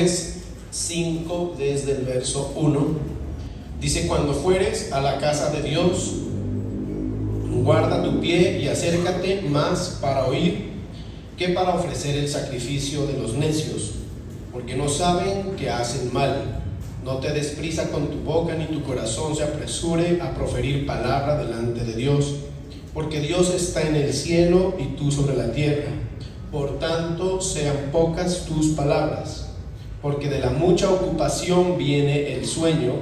Eclesiastés 5 desde el verso 1. Dice: cuando fueres a la casa de Dios, guarda tu pie y acércate más para oír que para ofrecer el sacrificio de los necios, porque no saben que hacen mal. No te des prisa con tu boca, ni tu corazón se apresure a proferir palabra delante de Dios, porque Dios está en el cielo y tú sobre la tierra. Por tanto, sean pocas tus palabras, porque de la mucha ocupación viene el sueño,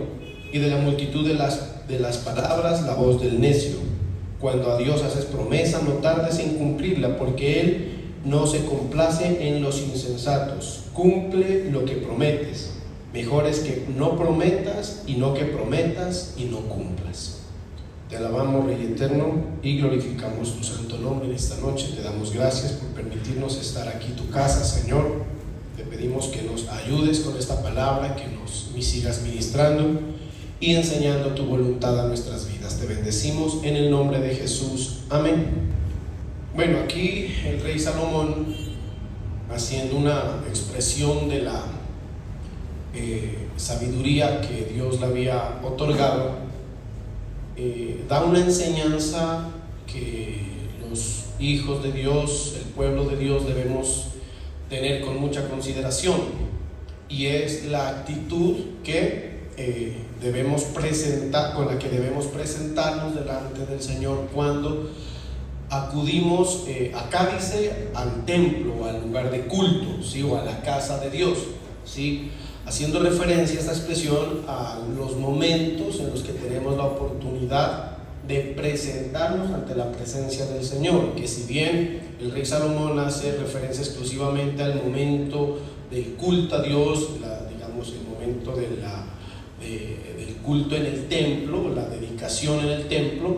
y de la multitud de las palabras la voz del necio. Cuando a Dios haces promesa, no tardes en cumplirla, porque Él no se complace en los insensatos. Cumple lo que prometes. Mejor es que no prometas y no que prometas y no cumplas. Te alabamos, Rey eterno, y glorificamos tu santo nombre en esta noche. Te damos gracias por permitirnos estar aquí en tu casa, Señor. Te pedimos que nos ayudes con esta palabra, que nos sigas ministrando y enseñando tu voluntad a nuestras vidas. Te bendecimos en el nombre de Jesús. Amén. Bueno, aquí el rey Salomón, haciendo una expresión de la sabiduría que Dios le había otorgado, da una enseñanza que los hijos de Dios, el pueblo de Dios, debemos tener con mucha consideración, y es la actitud que debemos presentar, con la que debemos presentarnos delante del Señor cuando acudimos, acá dice, al templo, al lugar de culto, ¿sí? O a la casa de Dios, ¿sí? Haciendo referencia a esta expresión a los momentos en los que tenemos la oportunidad de presentarnos ante la presencia del Señor, que si bien el rey Salomón hace referencia exclusivamente al momento del culto a Dios, el momento del culto en el templo, la dedicación en el templo,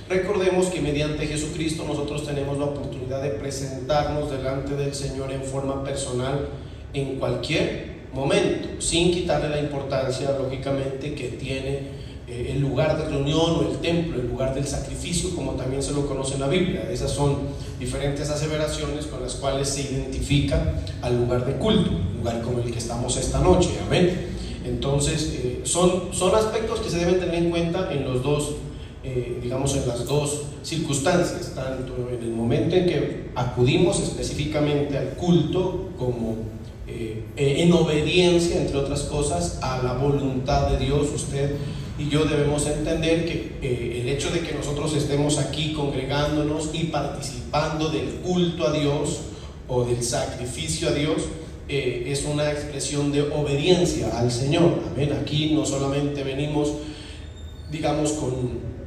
recordemos que mediante Jesucristo nosotros tenemos la oportunidad de presentarnos delante del Señor en forma personal en cualquier momento, sin quitarle la importancia, lógicamente, que tiene el lugar de reunión o el templo, el lugar del sacrificio, como también se lo conoce en la Biblia. Esas son diferentes aseveraciones con las cuales se identifica al lugar de culto, un lugar como el que estamos esta noche. Amén. Entonces, son aspectos que se deben tener en cuenta en los dos, en las dos circunstancias, tanto en el momento en que acudimos específicamente al culto, como en obediencia, entre otras cosas, a la voluntad de Dios. Usted y yo debemos entender que el hecho de que nosotros estemos aquí congregándonos y participando del culto a Dios o del sacrificio a Dios es una expresión de obediencia al Señor. Amén. Aquí no solamente venimos,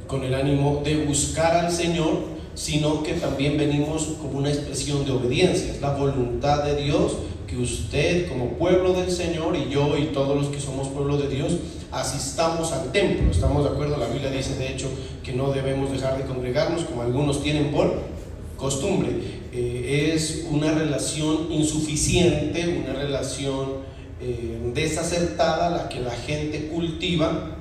con el ánimo de buscar al Señor, sino que también venimos como una expresión de obediencia. Es la voluntad de Dios que usted, como pueblo del Señor, y yo y todos los que somos pueblo de Dios, asistamos al templo. ¿Estamos de acuerdo? La Biblia dice, de hecho, que no debemos dejar de congregarnos como algunos tienen por costumbre. Es una relación insuficiente, una relación desacertada la que la gente cultiva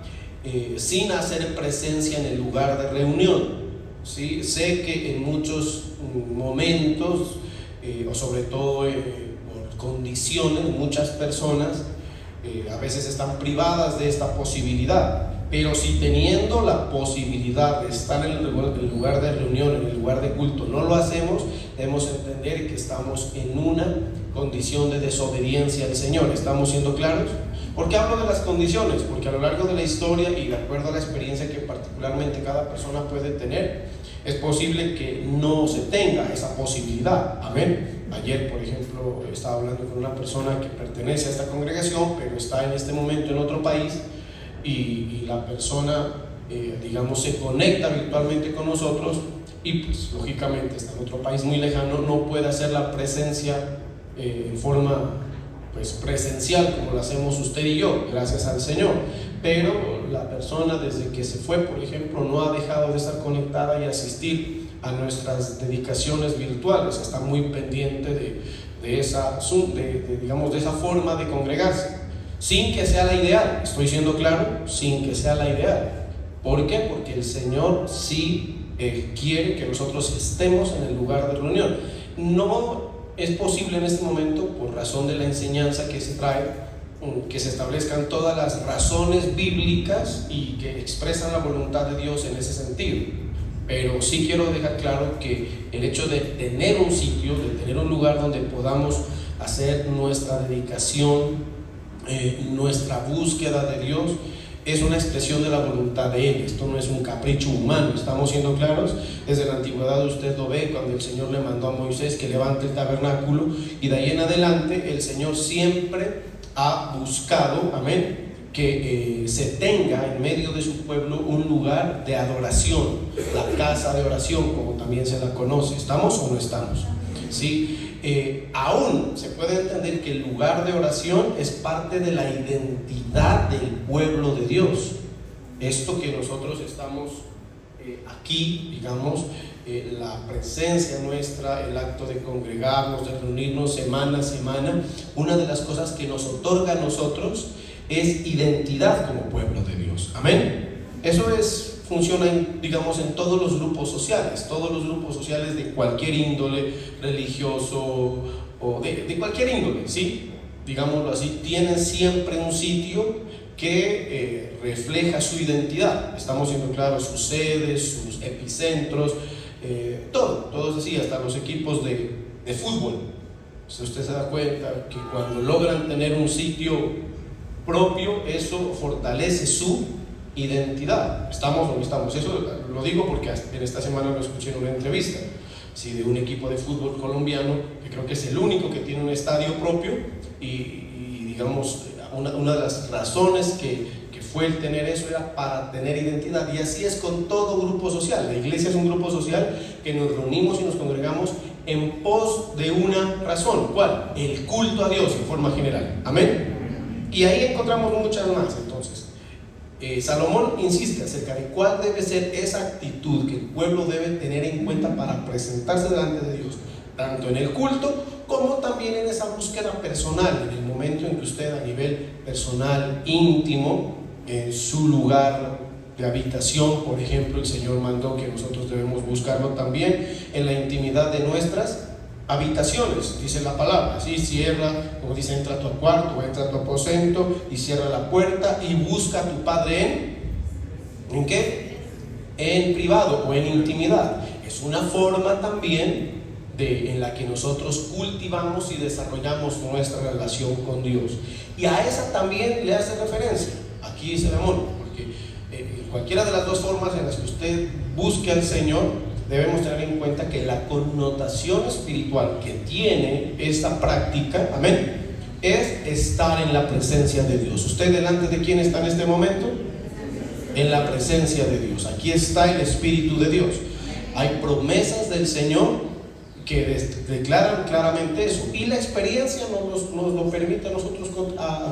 sin hacer presencia en el lugar de reunión, ¿sí? Sé que en muchos momentos, o sobre todo por condiciones, muchas personas a veces están privadas de esta posibilidad, pero si teniendo la posibilidad de estar en el lugar de reunión, en el lugar de culto, no lo hacemos, debemos entender que estamos en una condición de desobediencia al Señor. ¿Estamos siendo claros? ¿Por qué hablo de las condiciones? Porque a lo largo de la historia y de acuerdo a la experiencia que particularmente cada persona puede tener, es posible que no se tenga esa posibilidad. Amén. Ayer, por ejemplo, estaba hablando con una persona que pertenece a esta congregación, pero está en este momento en otro país, y la persona, se conecta virtualmente con nosotros, y pues lógicamente está en otro país muy lejano, no puede hacer la presencia en forma presencial como lo hacemos usted y yo, gracias al Señor. Pero la persona, desde que se fue, por ejemplo, no ha dejado de estar conectada y asistir a nuestras dedicaciones virtuales. Está muy pendiente de esa forma de congregarse, sin que sea la ideal. Estoy siendo claro, sin que sea la ideal. ¿Por qué? Porque el Señor sí quiere que nosotros estemos en el lugar de reunión. No es posible en este momento, por razón de la enseñanza que se trae, que se establezcan todas las razones bíblicas y que expresan la voluntad de Dios en ese sentido. Pero sí quiero dejar claro que el hecho de tener un sitio, de tener un lugar donde podamos hacer nuestra dedicación, nuestra búsqueda de Dios, es una expresión de la voluntad de Él. Esto no es un capricho humano, estamos siendo claros. Desde la antigüedad usted lo ve cuando el Señor le mandó a Moisés que levante el tabernáculo, y de ahí en adelante el Señor siempre ha buscado, amén, que se tenga en medio de su pueblo un lugar de adoración, la casa de oración, como también se la conoce. ¿Estamos o no estamos? ¿Sí? Aún se puede entender que el lugar de oración es parte de la identidad del pueblo de Dios. Esto que nosotros estamos aquí, digamos, la presencia nuestra, el acto de congregarnos, de reunirnos semana a semana, una de las cosas que nos otorga a nosotros es identidad como pueblo de Dios. Amén. Eso funciona digamos, en todos los grupos sociales de cualquier índole, religioso o de cualquier índole, ¿sí? Digámoslo así, tienen siempre un sitio que refleja su identidad. Estamos siendo claros, sus sedes, sus epicentros, todo es así, hasta los equipos de fútbol. Si usted se da cuenta que cuando logran tener un sitio propio, eso fortalece su identidad. ¿Estamos o no estamos? Eso lo digo porque en esta semana lo escuché en una entrevista, ¿sí?, de un equipo de fútbol colombiano, que creo que es el único que tiene un estadio propio, y digamos, una de las razones que fue el tener eso era para tener identidad. Y así es con todo grupo social. La iglesia es un grupo social que nos reunimos y nos congregamos en pos de una razón. ¿Cuál? El culto a Dios en forma general. Amén. Y ahí encontramos muchas más. Entonces, Salomón insiste acerca de cuál debe ser esa actitud que el pueblo debe tener en cuenta para presentarse delante de Dios, tanto en el culto como también en esa búsqueda personal, en el momento en que usted, a nivel personal, íntimo, en su lugar de habitación, por ejemplo, el Señor mandó que nosotros debemos buscarlo también en la intimidad de nuestras habitaciones, dice la palabra, ¿sí? Cierra, como dice, entra a tu cuarto o entra a tu aposento y cierra la puerta y busca a tu Padre ¿en qué? En privado o en intimidad. Es una forma también en la que nosotros cultivamos y desarrollamos nuestra relación con Dios, y a esa también le hace referencia aquí Salomón, porque cualquiera de las dos formas en las que usted busque al Señor, debemos tener en cuenta que la connotación espiritual que tiene esta práctica, amén, es estar en la presencia de Dios. ¿Usted delante de quién está en este momento? En la presencia de Dios. Aquí está el Espíritu de Dios. Hay promesas del Señor que declaran claramente eso, y la experiencia nos lo permite a nosotros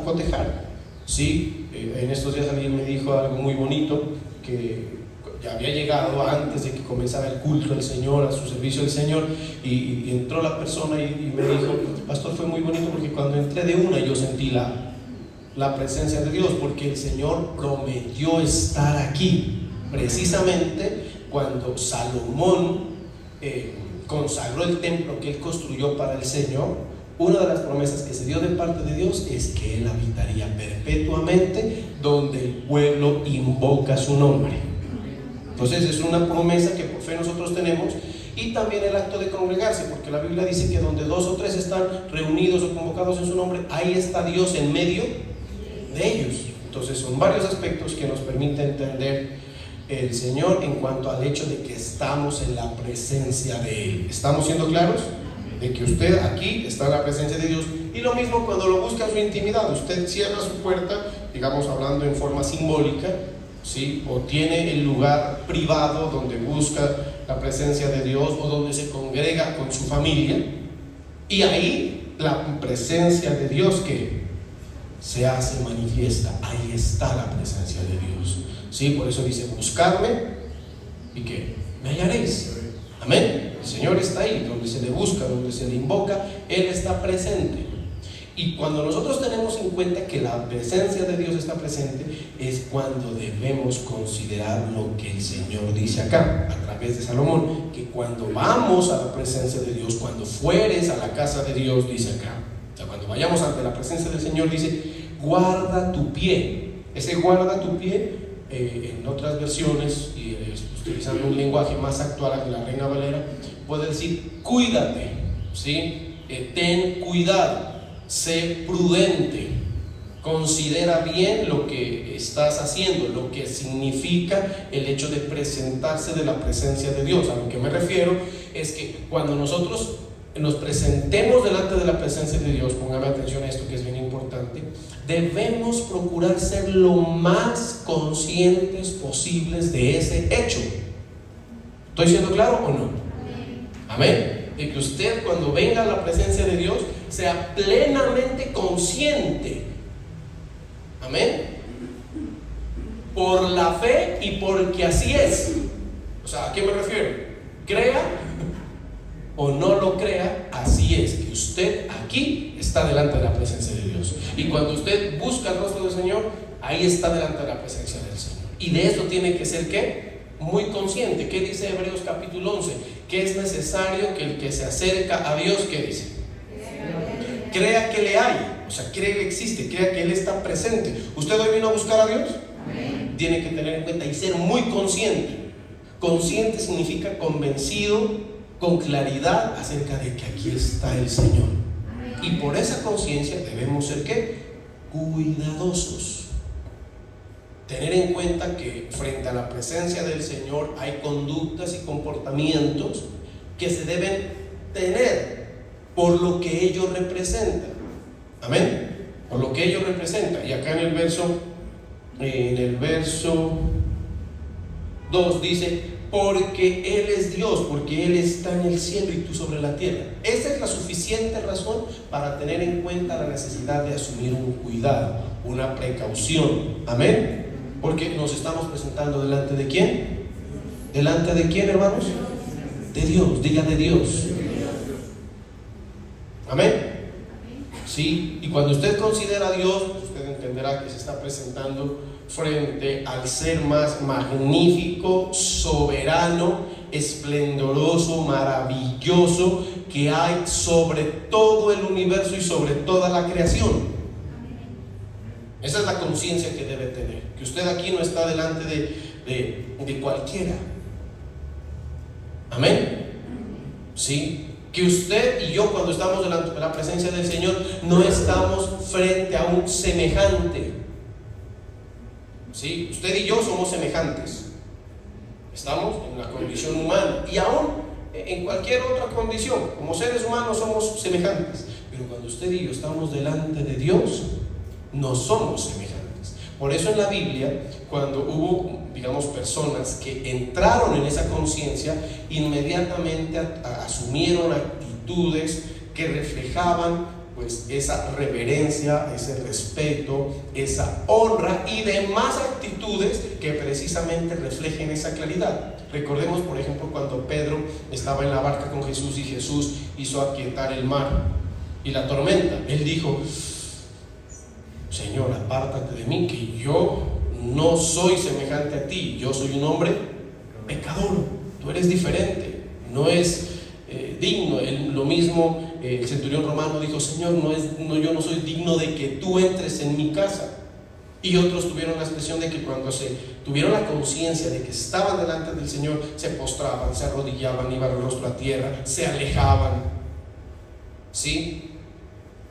cotejar. Sí, en estos días alguien me dijo algo muy bonito, que ya había llegado antes de que comenzara el culto al Señor, a su servicio al Señor, y entró la persona y me dijo: pastor, fue muy bonito porque cuando entré de una yo sentí la presencia de Dios, porque el Señor prometió estar aquí. Precisamente cuando Salomón consagró el templo que él construyó para el Señor, una de las promesas que se dio de parte de Dios es que Él habitaría perpetuamente donde el pueblo invoca su nombre. Entonces es una promesa que por fe nosotros tenemos, y también el acto de congregarse, porque la Biblia dice que donde dos o tres están reunidos o convocados en su nombre, ahí está Dios en medio de ellos. Entonces son varios aspectos que nos permiten entender el Señor en cuanto al hecho de que estamos en la presencia de Él. ¿Estamos siendo claros? De que usted aquí está en la presencia de Dios. Y lo mismo cuando lo busca en su intimidad. Usted cierra su puerta, digamos hablando en forma simbólica, ¿sí?, o tiene el lugar privado donde busca la presencia de Dios, o donde se congrega con su familia, y ahí la presencia de Dios que se hace manifiesta. Ahí está la presencia de Dios, ¿sí? Por eso dice: buscarme y que me hallaréis. Amén. El Señor está ahí, donde se le busca, donde se le invoca, Él está presente. Y cuando nosotros tenemos en cuenta que la presencia de Dios está presente, es cuando debemos considerar lo que el Señor dice acá, a través de Salomón, que cuando vamos a la presencia de Dios, cuando fueres a la casa de Dios, dice acá, o sea, cuando vayamos ante la presencia del Señor, dice: guarda tu pie. Ese guarda tu pie, en otras versiones, y utilizando un lenguaje más actual que la Reina Valera, puede decir cuídate, ¿sí? Ten cuidado, sé prudente, considera bien lo que estás haciendo, lo que significa el hecho de presentarse de la presencia de Dios. A lo que me refiero es que cuando nosotros nos presentemos delante de la presencia de Dios, póngame atención a esto que es bien importante, debemos procurar ser lo más conscientes posibles de ese hecho. ¿Estoy siendo claro o no? Amén. De que usted, cuando venga a la presencia de Dios, sea plenamente consciente. Amén. Por la fe y porque así es. O sea, ¿a qué me refiero? Crea o no lo crea, así es, que usted aquí está delante de la presencia de Dios. Y cuando usted busca el rostro del Señor, ahí está delante de la presencia del Señor. Y de esto tiene que ser, ¿qué? Muy consciente. ¿Qué dice Hebreos capítulo 11? Que es necesario que el que se acerca a Dios, ¿qué dice? Crea que le hay, o sea, cree que existe, crea que Él está presente. ¿Usted hoy vino a buscar a Dios? Amén. Tiene que tener en cuenta y ser muy consciente. Consciente significa convencido, con claridad acerca de que aquí está el Señor. Y por esa conciencia debemos ser, ¿qué? Cuidadosos. Tener en cuenta que frente a la presencia del Señor hay conductas y comportamientos que se deben tener por lo que ellos representan. Amén. Por lo que ellos representan. Y acá en el verso 2 dice: porque Él es Dios, porque Él está en el cielo y tú sobre la tierra. Esa es la suficiente razón para tener en cuenta la necesidad de asumir un cuidado, una precaución. Amén. Porque nos estamos presentando delante de ¿quién? ¿Delante de quién, hermanos? De Dios. Diga de Dios. Amén. Sí. Y cuando usted considera a Dios, usted entenderá que se está presentando frente al ser más magnífico, soberano, esplendoroso, maravilloso que hay sobre todo el universo y sobre toda la creación. Esa es la conciencia que debe tener, que usted aquí no está delante de cualquiera. Amén. Sí. Que usted y yo, cuando estamos delante de la presencia del Señor, no estamos frente a un semejante. ¿Sí? Usted y yo somos semejantes. Estamos en la condición humana y aún en cualquier otra condición, como seres humanos somos semejantes. Pero cuando usted y yo estamos delante de Dios, no somos semejantes. Por eso en la Biblia, cuando hubo, digamos, personas que entraron en esa conciencia, inmediatamente asumieron actitudes que reflejaban pues esa reverencia, ese respeto, esa honra y demás actitudes que precisamente reflejen esa claridad. Recordemos, por ejemplo, cuando Pedro estaba en la barca con Jesús y Jesús hizo aquietar el mar y la tormenta. Él dijo: Señor, apártate de mí, que yo no soy semejante a ti, yo soy un hombre pecador, tú eres diferente, no es digno. Lo mismo el centurión romano dijo: Señor, yo no soy digno de que tú entres en mi casa. Y otros tuvieron la expresión de que cuando se tuvieron la conciencia de que estaban delante del Señor, se postraban, se arrodillaban, iban el rostro a tierra, se alejaban. ¿Sí?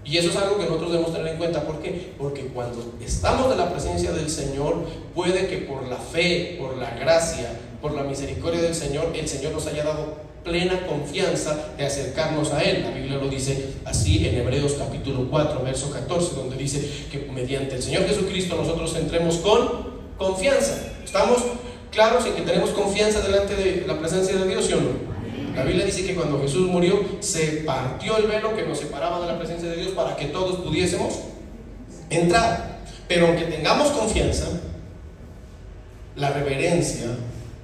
Y eso es algo que nosotros debemos tener en cuenta. ¿Por qué? Porque cuando estamos en la presencia del Señor, puede que por la fe, por la gracia, por la misericordia del Señor, el Señor nos haya dado plena confianza de acercarnos a Él. La Biblia lo dice así en Hebreos capítulo 4, verso 14, donde dice que mediante el Señor Jesucristo nosotros entremos con confianza. ¿Estamos claros en que tenemos confianza delante de la presencia de Dios, sí o no? La Biblia dice que cuando Jesús murió, se partió el velo que nos separaba de la presencia de Dios para que todos pudiésemos entrar. Pero aunque tengamos confianza, la reverencia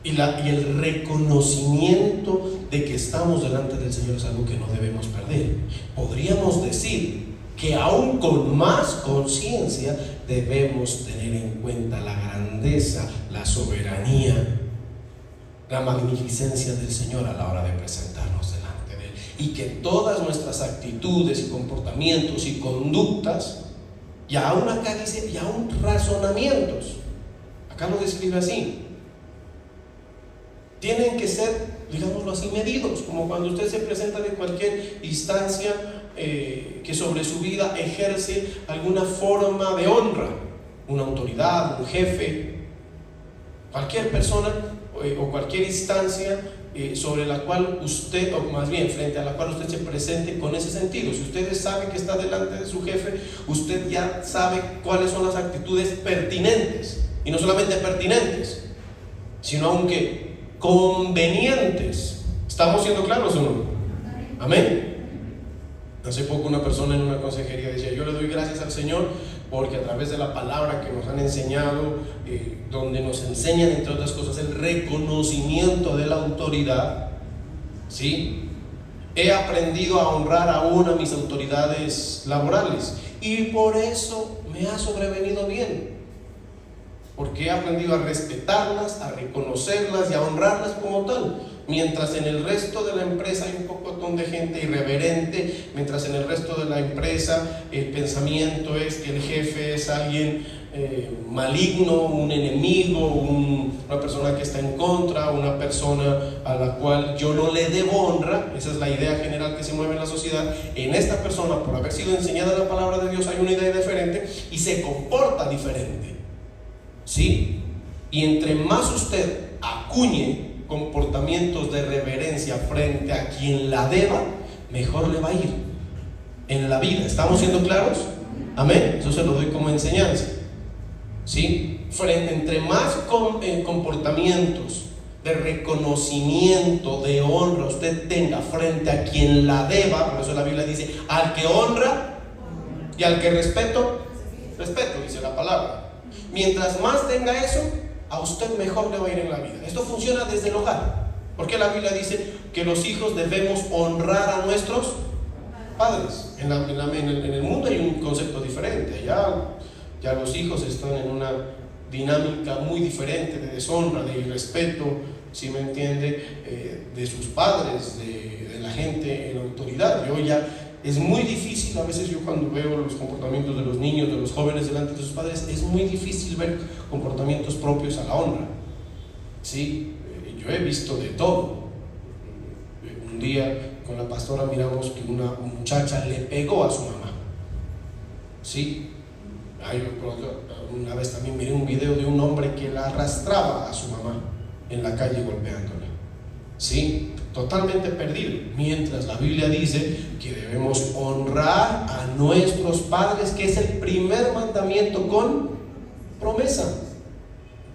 y el reconocimiento de que estamos delante del Señor es algo que no debemos perder. Podríamos decir que aún con más conciencia debemos tener en cuenta la grandeza, la soberanía, la magnificencia del Señor a la hora de presentarnos delante de Él, y que todas nuestras actitudes y comportamientos y conductas Y aún acá dice, y aún razonamientos. Acá lo describe así. Tienen que ser, digámoslo así, medidos, como cuando usted se presenta de cualquier instancia que sobre su vida ejerce alguna forma de honra, una autoridad, un jefe, cualquier persona o cualquier instancia sobre la cual usted, o más bien frente a la cual usted se presente con ese sentido. Si usted sabe que está delante de su jefe, usted ya sabe cuáles son las actitudes pertinentes, y no solamente pertinentes, sino aunque convenientes. ¿Estamos siendo claros o no? Amén. Hace poco una persona en una consejería decía: yo le doy gracias al Señor porque a través de la palabra que nos han enseñado, donde nos enseñan entre otras cosas el reconocimiento de la autoridad, ¿sí?, he aprendido a honrar aún a mis autoridades laborales, y por eso me ha sobrevenido bien, porque he aprendido a respetarlas, a reconocerlas y a honrarlas como tal. Mientras en el resto de la empresa hay un pocotón de gente irreverente, mientras en el resto de la empresa el pensamiento es que el jefe es alguien maligno, un enemigo, una persona que está en contra, una persona a la cual yo no le debo honra. Esa es la idea general que se mueve en la sociedad. En esta persona, por haber sido enseñada la palabra de Dios, hay una idea diferente y se comporta diferente, ¿sí? Y entre más usted acuñe comportamientos de reverencia frente a quien la deba, mejor le va a ir en la vida. ¿Estamos siendo claros? Amén. Eso se lo doy como enseñanza, ¿sí? Entre más comportamientos de reconocimiento, de honra usted tenga frente a quien la deba, por eso la Biblia dice: al que honra y al que respeto, dice la palabra. Mientras más tenga eso, a usted mejor le va a ir en la vida. Esto funciona desde el hogar, porque la Biblia dice que los hijos debemos honrar a nuestros padres. En el mundo hay un concepto diferente. Ya los hijos están en una dinámica muy diferente de deshonra, de irrespeto, si me entiende, de sus padres, de la gente en autoridad. Es muy difícil, a veces yo cuando veo los comportamientos de los niños, de los jóvenes delante de sus padres, es muy difícil ver comportamientos propios a la honra, ¿sí? Yo he visto de todo. Un día con la pastora miramos que una muchacha le pegó a su mamá, ¿sí? Una vez también miré un video de un hombre que la arrastraba a su mamá en la calle golpeándola, ¿sí? Totalmente perdido. Mientras la Biblia dice que debemos honrar a nuestros padres, que es el primer mandamiento con promesa,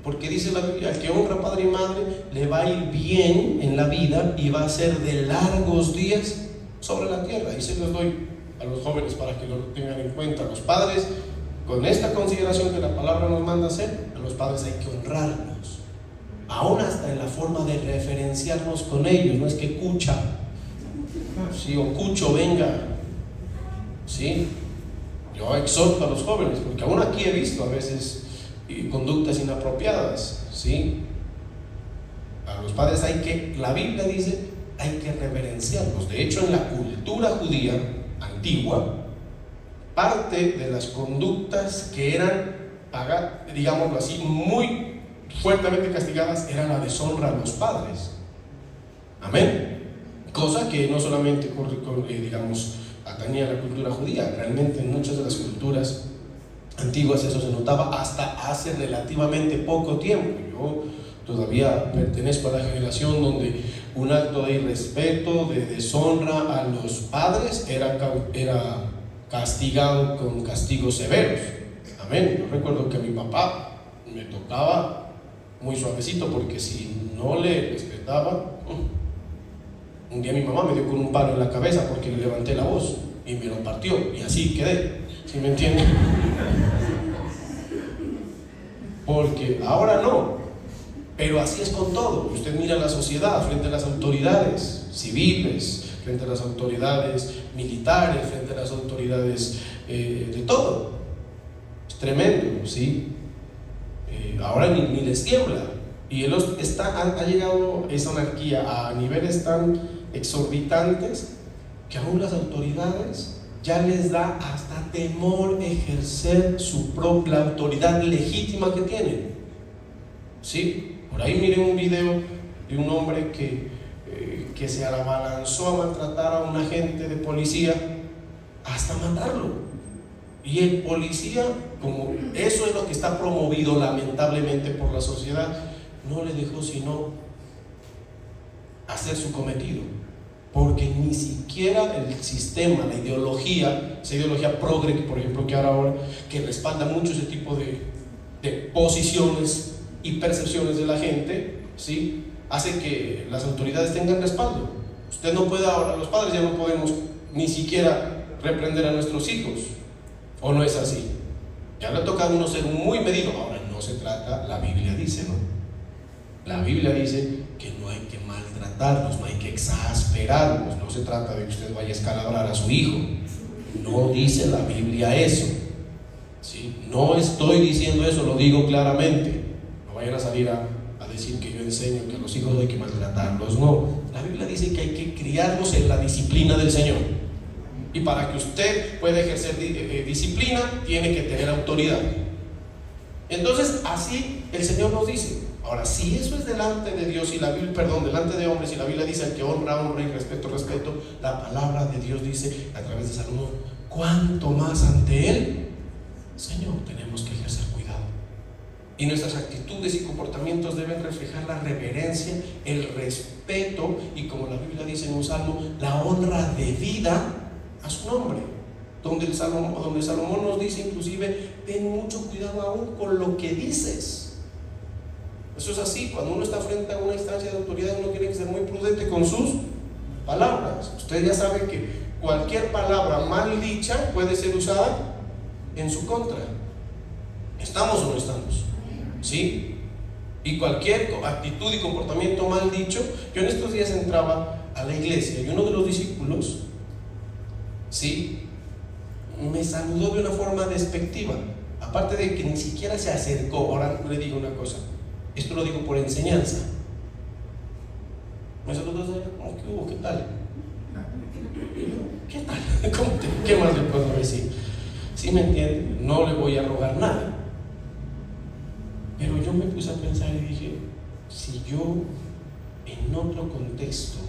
porque dice la Biblia: el que honra a padre y madre le va a ir bien en la vida y va a ser de largos días sobre la tierra. Y se los doy a los jóvenes para que lo tengan en cuenta. Los padres, con esta consideración que la palabra nos manda hacer, a los padres hay que honrarlos, aún hasta en la forma de referenciarnos con ellos. No es que Cucha, ¿sí?, o Cucho venga, ¿sí? Yo exhorto a los jóvenes, porque aún aquí he visto a veces conductas inapropiadas, ¿sí? A los padres la Biblia dice, hay que reverenciarlos. De hecho, en la cultura judía antigua, parte de las conductas que eran, digámoslo así, muy fuertemente castigadas, era la deshonra a los padres. Amén. Cosa que no solamente atañía a la cultura judía. Realmente en muchas de las culturas antiguas eso se notaba hasta hace relativamente poco tiempo. Yo todavía pertenezco a la generación donde un acto de irrespeto, de deshonra a los padres era castigado con castigos severos. Amén. Yo recuerdo que a mi papá me tocaba muy suavecito, porque si no le respetaba, un día mi mamá me dio con un palo en la cabeza porque le levanté la voz y me lo partió, y así quedé, ¿sí me entienden? Porque ahora no, pero así es con todo. Usted mira la sociedad frente a las autoridades civiles, frente a las autoridades militares, frente a las autoridades de todo. Es tremendo, ¿sí? Ahora ni les tiembla. Y ha llegado esa anarquía a niveles tan exorbitantes que aún las autoridades ya les da hasta temor ejercer su propia autoridad legítima que tienen. ¿Sí? Por ahí miren un video de un hombre que se abalanzó a maltratar a un agente de policía hasta matarlo. Y el policía, como eso es lo que está promovido lamentablemente por la sociedad, no le dejó sino hacer su cometido, porque ni siquiera el sistema, la ideología, esa ideología progre, por ejemplo, que ahora que respalda mucho ese tipo de posiciones y percepciones de la gente, ¿sí?, hace que las autoridades tengan respaldo. Usted no puede ahora, los padres ya no podemos ni siquiera reprender a nuestros hijos, ¿o no es así? Ya le toca a uno ser muy medido. Ahora no se trata, la Biblia dice, ¿no? La Biblia dice que no hay que maltratarlos, no hay que exasperarlos. No se trata de que usted vaya a escalabrar a su hijo. No dice la Biblia eso, ¿sí? No estoy diciendo eso, lo digo claramente. No vayan a salir a decir que yo enseño que a los hijos hay que maltratarlos. No, la Biblia dice que hay que criarlos en la disciplina del Señor. Y para que usted pueda ejercer disciplina, tiene que tener autoridad. Entonces, así el Señor nos dice. Ahora, si eso es delante de Dios y la Biblia, delante de hombres, y la Biblia dice: el que honra, honra, y respeto, respeto, la palabra de Dios dice a través de Salomón: cuánto más ante Él, Señor, tenemos que ejercer cuidado. Y nuestras actitudes y comportamientos deben reflejar la reverencia, el respeto y, como la Biblia dice en un salmo, la honra debida a su nombre, donde Salomón nos dice inclusive: ten mucho cuidado aún con lo que dices. Eso es así. Cuando uno está frente a una instancia de autoridad, uno tiene que ser muy prudente con sus palabras. Usted ya sabe que cualquier palabra mal dicha puede ser usada en su contra. ¿Estamos o no estamos? ¿Sí? Y cualquier actitud y comportamiento mal dicho. Yo en estos días entraba a la iglesia y uno de los discípulos, ¿sí?, me saludó de una forma despectiva, aparte de que ni siquiera se acercó. Ahora le digo una cosa, esto lo digo por enseñanza. Me saludó, ¿qué hubo? ¿Qué tal? ¿Qué tal? ¿Qué más le puedo decir? ¿Sí me entiende? No le voy a rogar nada. Pero yo me puse a pensar y dije: si yo en otro contexto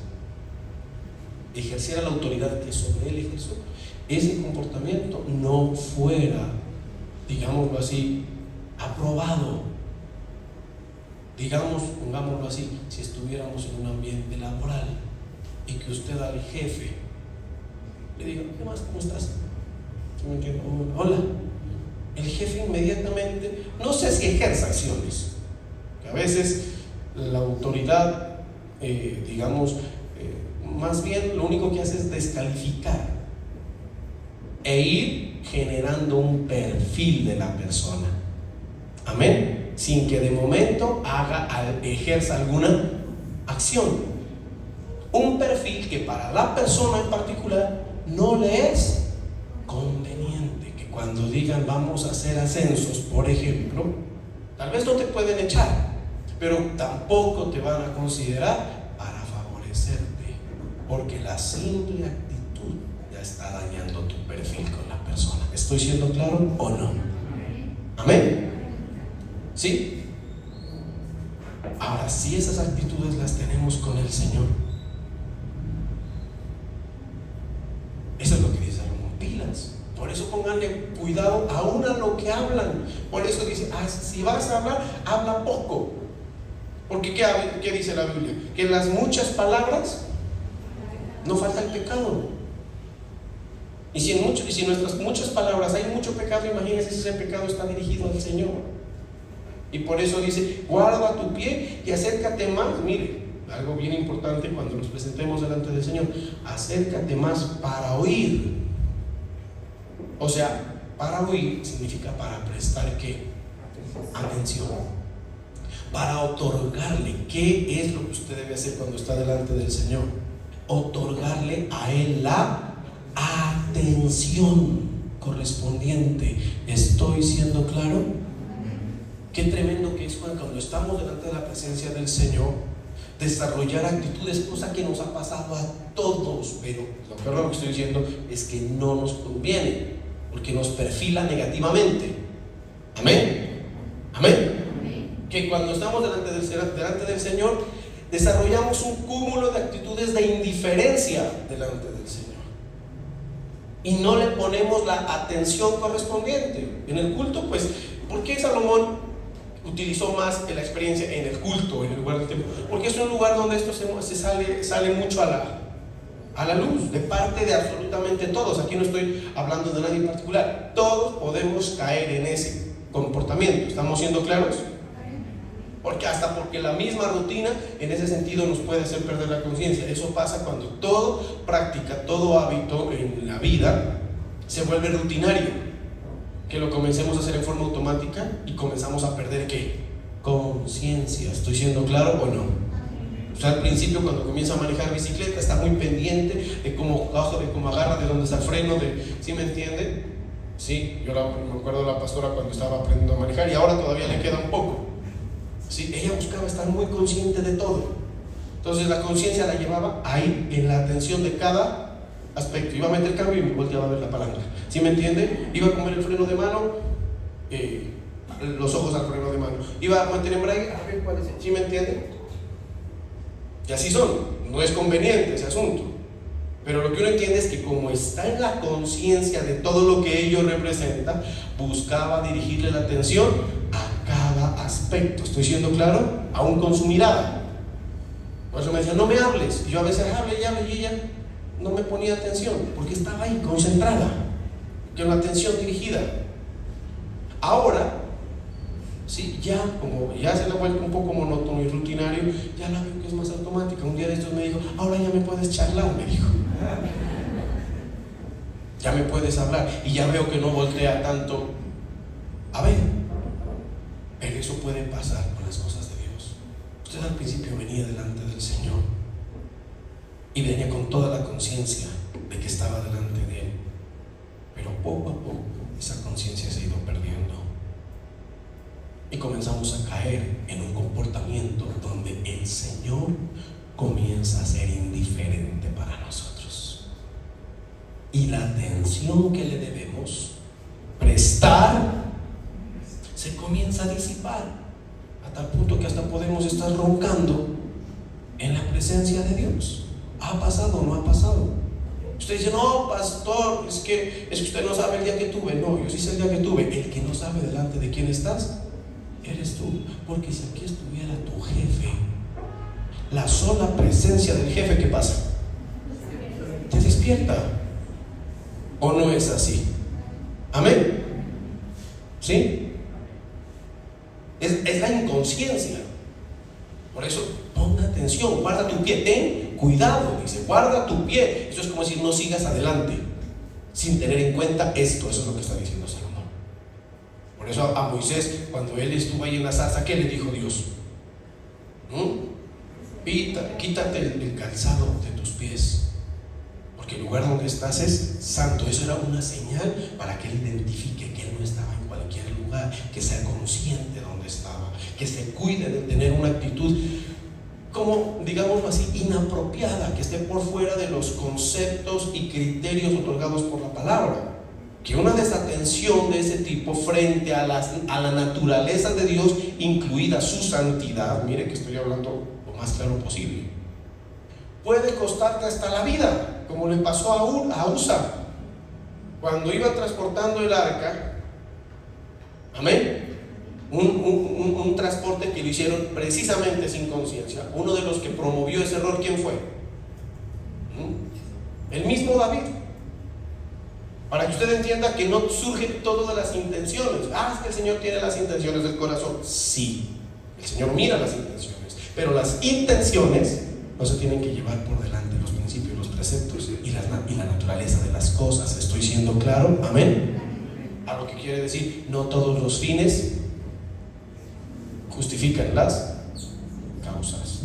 ejerciera la autoridad que sobre él ejerzo, ese comportamiento no fuera, digámoslo así, aprobado. Pongámoslo así, si estuviéramos en un ambiente laboral y que usted al jefe le diga: ¿qué más? ¿Cómo estás? Hola. El jefe inmediatamente, no sé si ejerce acciones, que a veces la autoridad, más bien lo único que hace es descalificar e ir generando un perfil de la persona. Amén. Sin que de momento ejerza alguna acción. Un perfil que para la persona en particular no le es conveniente. Que cuando digan: vamos a hacer ascensos, por ejemplo, tal vez no te pueden echar, pero tampoco te van a considerar para favorecerte, porque la simple actitud ya está dañando tu perfil con la persona. ¿Estoy siendo claro o no? Amén. ¿Sí? Ahora, si esas actitudes las tenemos con el Señor, eso es lo que dice Salomón: pilas. Por eso pónganle cuidado aún a lo que hablan. Por eso dice: si vas a hablar, habla poco. Porque ¿qué dice la Biblia? Que en las muchas palabras no falta el pecado. Y si en nuestras muchas palabras hay mucho pecado, imagínense si ese pecado está dirigido al Señor. Y por eso dice: guarda tu pie y acércate más. Mire, algo bien importante cuando nos presentemos delante del Señor: acércate más para oír. O sea, para oír significa para prestar ¿qué? Atención. Para otorgarle. ¿Qué es lo que usted debe hacer cuando está delante del Señor? Otorgarle a Él la atención correspondiente. ¿Estoy siendo claro? Qué tremendo que es cuando estamos delante de la presencia del Señor, desarrollar actitudes, cosa que nos ha pasado a todos, pero lo peor de lo que estoy diciendo es que no nos conviene, porque nos perfila negativamente. Amén. Amén. Que cuando estamos delante del Señor, desarrollamos un cúmulo de actitudes de indiferencia delante del Señor y no le ponemos la atención correspondiente. En el culto, pues, ¿por qué Salomón utilizó más la experiencia en el culto, en el lugar del templo? Porque es un lugar donde esto sale mucho a la luz, de parte de absolutamente todos. Aquí no estoy hablando de nadie en particular. Todos podemos caer en ese comportamiento. ¿Estamos siendo claros? Porque la misma rutina en ese sentido nos puede hacer perder la conciencia. Eso pasa cuando toda práctica, todo hábito en la vida se vuelve rutinario, que lo comencemos a hacer en forma automática y comenzamos a perder ¿qué? Conciencia. ¿Estoy siendo claro o no? O sea, al principio, cuando comienza a manejar bicicleta, está muy pendiente de cómo bajo, de cómo agarra, de dónde está el freno, ¿sí me entiende? Sí, yo me acuerdo de la pastora cuando estaba aprendiendo a manejar, y ahora todavía le queda un poco. Sí, ella buscaba estar muy consciente de todo. Entonces la conciencia la llevaba ahí, en la atención de cada aspecto. Iba a meter cambio y me volteaba a ver la palanca. ¿Sí me entiende? Iba a comer el freno de mano, los ojos al freno de mano. Iba a meter embrague, a ver cuál es. ¿Sí me entiende? Y así son. No es conveniente ese asunto. Pero lo que uno entiende es que como está en la conciencia de todo lo que ello representa, buscaba dirigirle la atención a cada aspecto. ¿Estoy siendo claro? Aún con su mirada. Por eso me decía, no me hables. Y yo a veces hable y ella no me ponía atención, porque estaba ahí concentrada, con la atención dirigida. Ahora, sí, como ya se le ha vuelto un poco monótono y rutinario, ya la veo que es más automática. Un día de estos me dijo, ahora ya me puedes charlar, me dijo. Ya me puedes hablar. Y ya veo que no voltea tanto a ver. Pero eso puede pasar con las cosas de Dios. Usted al principio venía delante del Señor y venía con toda la conciencia de que estaba delante de Él, pero poco a poco esa conciencia se ha ido perdiendo y comenzamos a caer en un comportamiento donde el Señor comienza a ser indiferente para nosotros y la atención que le debemos prestar se comienza a disipar a tal punto que hasta podemos estar roncando en la presencia de Dios. ¿Ha pasado o no ha pasado? Usted dice, no, pastor, es que usted no sabe el día que tuve. No, yo sí sé el día que tuve. El que no sabe delante de quién estás eres tú. Porque si aquí estuviera tu jefe, la sola presencia del jefe, ¿qué pasa? Te despierta. ¿O no es así? Amén. ¿Sí? Es la inconsciencia. Por eso, ponga atención, guarda tu pie, ten cuidado, dice, guarda tu pie. Eso es como decir, no sigas adelante sin tener en cuenta esto. Eso es lo que está diciendo Salomón. Por eso a Moisés, cuando él estuvo ahí en la zarza, ¿qué le dijo Dios? Quítate el calzado de tus pies, porque el lugar donde estás es santo. Eso era una señal para que él identifique que él no estaba en cualquier lugar, que sea consciente de dónde estaba, que se cuide de tener una actitud como, digámoslo así, inapropiada, que esté por fuera de los conceptos y criterios otorgados por la palabra. Que una desatención de ese tipo frente a la naturaleza de Dios, incluida su santidad, mire que estoy hablando lo más claro posible, puede costarte hasta la vida, como le pasó a Usa cuando iba transportando el arca. Amén. Un transporte que lo hicieron precisamente sin conciencia. Uno de los que promovió ese error, ¿quién fue? El mismo David. Para que usted entienda que no surge todo de las intenciones. Es que el Señor tiene las intenciones del corazón. Sí, el Señor mira las intenciones, pero las intenciones no se tienen que llevar por delante los principios, los preceptos y la naturaleza de las cosas. ¿Estoy siendo claro? Amén. A lo que quiere decir, no todos los fines justifican las causas,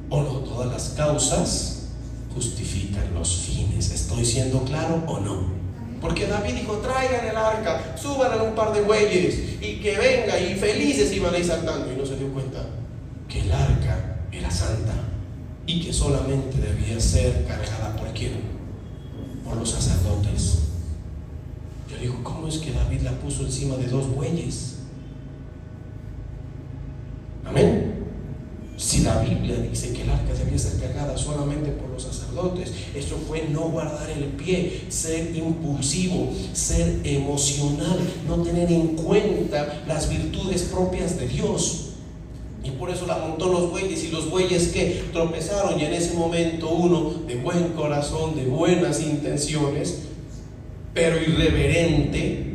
o no todas las causas justifican los fines. ¿Estoy siendo claro o no? Porque David dijo, traigan el arca, suban a un par de bueyes y que venga, y felices iban ahí saltando, y no se dio cuenta que el arca era era santa y que solamente debía ser cargada por quién, por los sacerdotes. Yo digo, ¿cómo es que David la puso encima de 2 bueyes? Amén. Si la Biblia dice que el arca debía ser cargada solamente por los sacerdotes, eso fue no guardar el pie, ser impulsivo, ser emocional, no tener en cuenta las virtudes propias de Dios. Y por eso la montó los bueyes, y los bueyes que tropezaron, y en ese momento uno de buen corazón, de buenas intenciones, pero irreverente,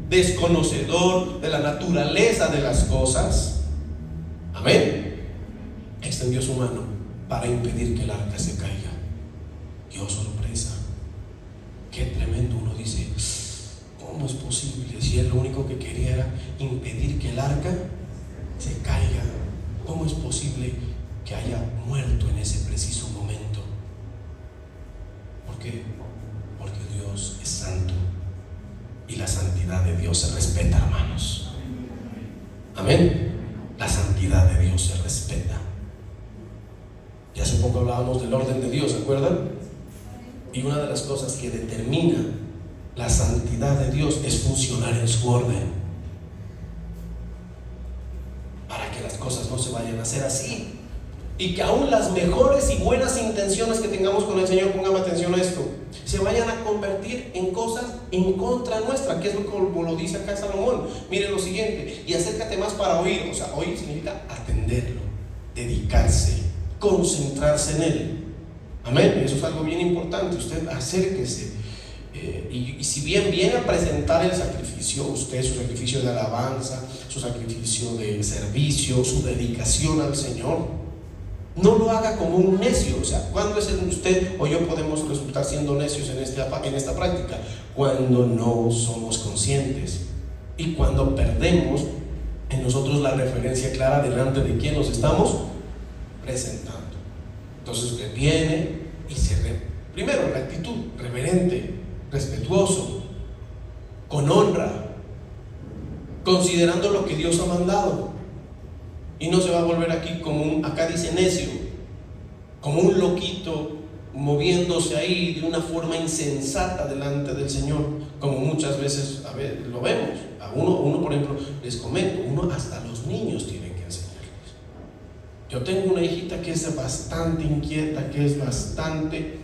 desconocedor de la naturaleza de las cosas, amén, extendió su mano para impedir que el arca se caiga. Y oh sorpresa, qué tremendo. Uno dice, ¿cómo es posible? Si él lo único que quería era impedir que el arca se caiga, ¿cómo es posible que haya muerto en ese preciso momento? ¿Por qué? Porque Dios es santo y la santidad de Dios se respeta, hermanos. Amén. La santidad de Dios se respeta. Y hace poco hablábamos del orden de Dios, ¿se acuerdan? Y una de las cosas que determina la santidad de Dios es funcionar en su orden, para que las cosas no se vayan a hacer así, y que aún las mejores y buenas intenciones que tengamos con el Señor, póngame atención a esto, se vayan a convertir en cosas en contra nuestra, que es como lo dice acá Salomón. Miren lo siguiente: y acércate más para oír. O sea, oír significa atenderlo, dedicarse, concentrarse en él. Amén. Eso es algo bien importante. Usted acérquese, y si bien viene a presentar el sacrificio, usted, su sacrificio de alabanza, su sacrificio de servicio, su dedicación al Señor, no lo haga como un necio. O sea, ¿cuándo es usted o yo podemos resultar siendo necios en esta práctica? Cuando no somos conscientes y cuando perdemos en nosotros la referencia clara delante de quién nos estamos presentando. Entonces usted viene y primero la actitud reverente, respetuoso, con honra, considerando lo que Dios ha mandado. Y no se va a volver aquí como acá dice necio, como un loquito moviéndose ahí de una forma insensata delante del Señor, como muchas veces lo vemos. A uno, por ejemplo, les comento, uno hasta los niños tienen que enseñarles. Yo tengo una hijita que es bastante inquieta, que es bastante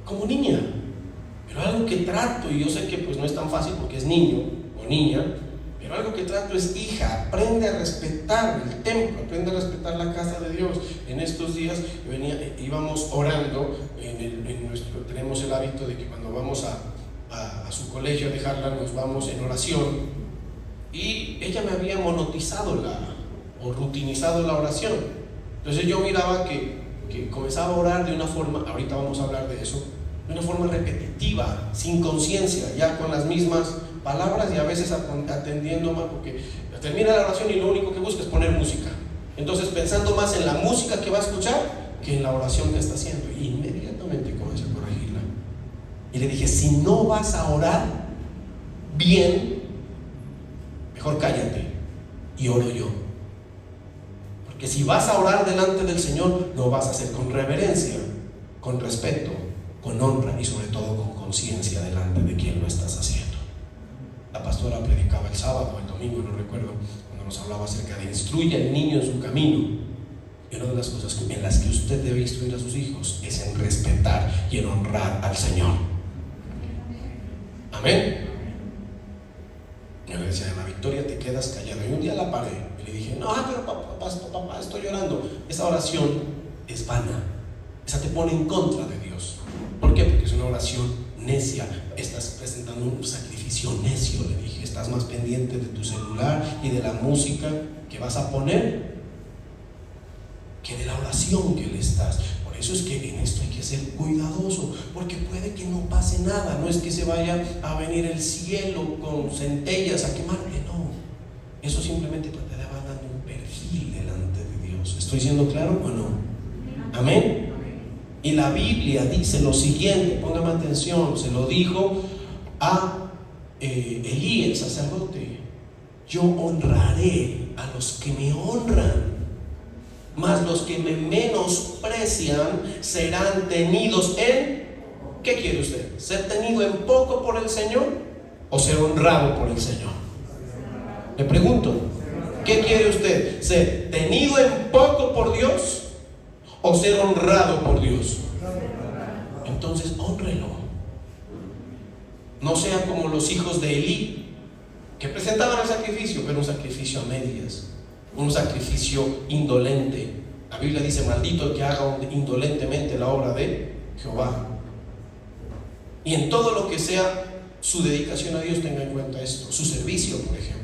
como niña, pero algo que trato, y yo sé que pues no es tan fácil porque es niño o niña, pero algo que trato es: hija, aprende a respetar el templo, aprende a respetar la casa de Dios. En estos días íbamos orando, tenemos el hábito de que cuando vamos a su colegio a dejarla, nos vamos en oración, y ella me había monotizado o rutinizado la oración. Entonces yo miraba que comenzaba a orar de una forma, ahorita vamos a hablar de eso, de una forma repetitiva, sin conciencia, ya con las mismas palabras, y a veces atendiendo más, porque termina la oración y lo único que busca es poner música. Entonces pensando más en la música que va a escuchar que en la oración que está haciendo. Y inmediatamente comencé a corregirla y le dije: si no vas a orar bien, mejor cállate y oro yo. Porque si vas a orar delante del Señor, lo vas a hacer con reverencia, con respeto, con honra y sobre todo con conciencia delante de quien lo estás haciendo. La pastora predicaba el sábado o el domingo, no recuerdo, cuando nos hablaba acerca de instruye al niño en su camino. Y una de las cosas en las que usted debe instruir a sus hijos es en respetar y en honrar al Señor. Amén. Yo le decía: en la victoria te quedas callado. Y un día la paré y le dije: no, pero papá, estoy llorando. Esa oración es vana. Esa te pone en contra de Dios. ¿Por qué? Porque es una oración necia. Estás presentando un sacrificio necio. Le dije: estás más pendiente de tu celular y de la música que vas a poner que de la oración que le estás. Por eso es que en esto hay que ser cuidadoso, porque puede que no pase nada. No es que se vaya a venir el cielo con centellas a quemarle, no. Eso simplemente te va dando un perfil delante de Dios. ¿Estoy siendo claro o no? Amén. Y la Biblia dice lo siguiente, póngame atención, se lo dijo a Elí, el sacerdote: yo honraré a los que me honran. mas los que me menosprecian serán tenidos en... ¿Qué quiere usted? ¿Ser tenido en poco por el Señor o ser honrado por el Señor? Le pregunto, ¿qué quiere usted? ¿Ser tenido en poco por Dios o ser honrado por Dios? Entonces honrelo. No sea como los hijos de Elí, que presentaban el sacrificio, pero un sacrificio a medias, un sacrificio indolente. La Biblia dice: maldito el que haga indolentemente la obra de Jehová. Y en todo lo que sea su dedicación a Dios, tenga en cuenta esto. Su servicio, por ejemplo.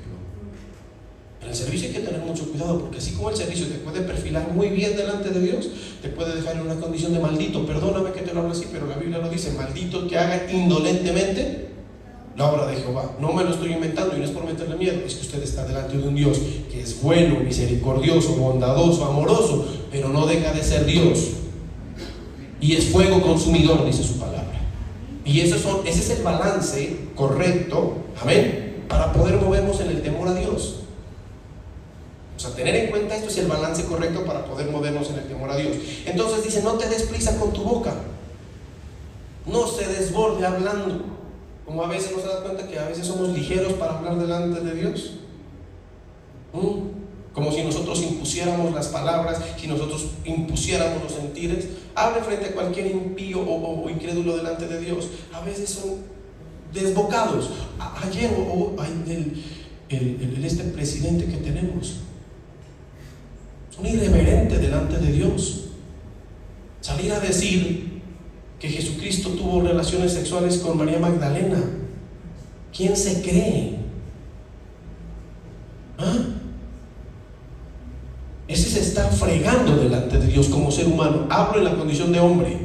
En el servicio hay que tener mucho cuidado, porque así como el servicio te puede perfilar muy bien delante de Dios, te puede dejar en una condición de maldito. Perdóname que te lo hable así, pero la Biblia lo dice: maldito el que haga indolentemente la obra de Jehová. No me lo estoy inventando y no es por meterle miedo, es que usted está delante de un Dios que es bueno, misericordioso, bondadoso, amoroso, pero no deja de ser Dios, y es fuego consumidor, dice su palabra. Y ese es el balance correcto, amén, para poder movernos en el temor a Dios. O sea, tener en cuenta esto es el balance correcto para poder movernos en el temor a Dios. Entonces dice: no te des prisa con tu boca, no se desborde hablando. Como a veces nos das cuenta que a veces somos ligeros para hablar delante de Dios. Como si nosotros impusiéramos las palabras, si nosotros impusiéramos los sentires. Hable frente a cualquier impío o incrédulo delante de Dios. A veces son desbocados. Ayer este presidente que tenemos, son irreverentes delante de Dios. Salir a decir que Jesucristo tuvo relaciones sexuales con María Magdalena. ¿Quién se cree? Ese se está fregando delante de Dios como ser humano. Hablo en la condición de hombre,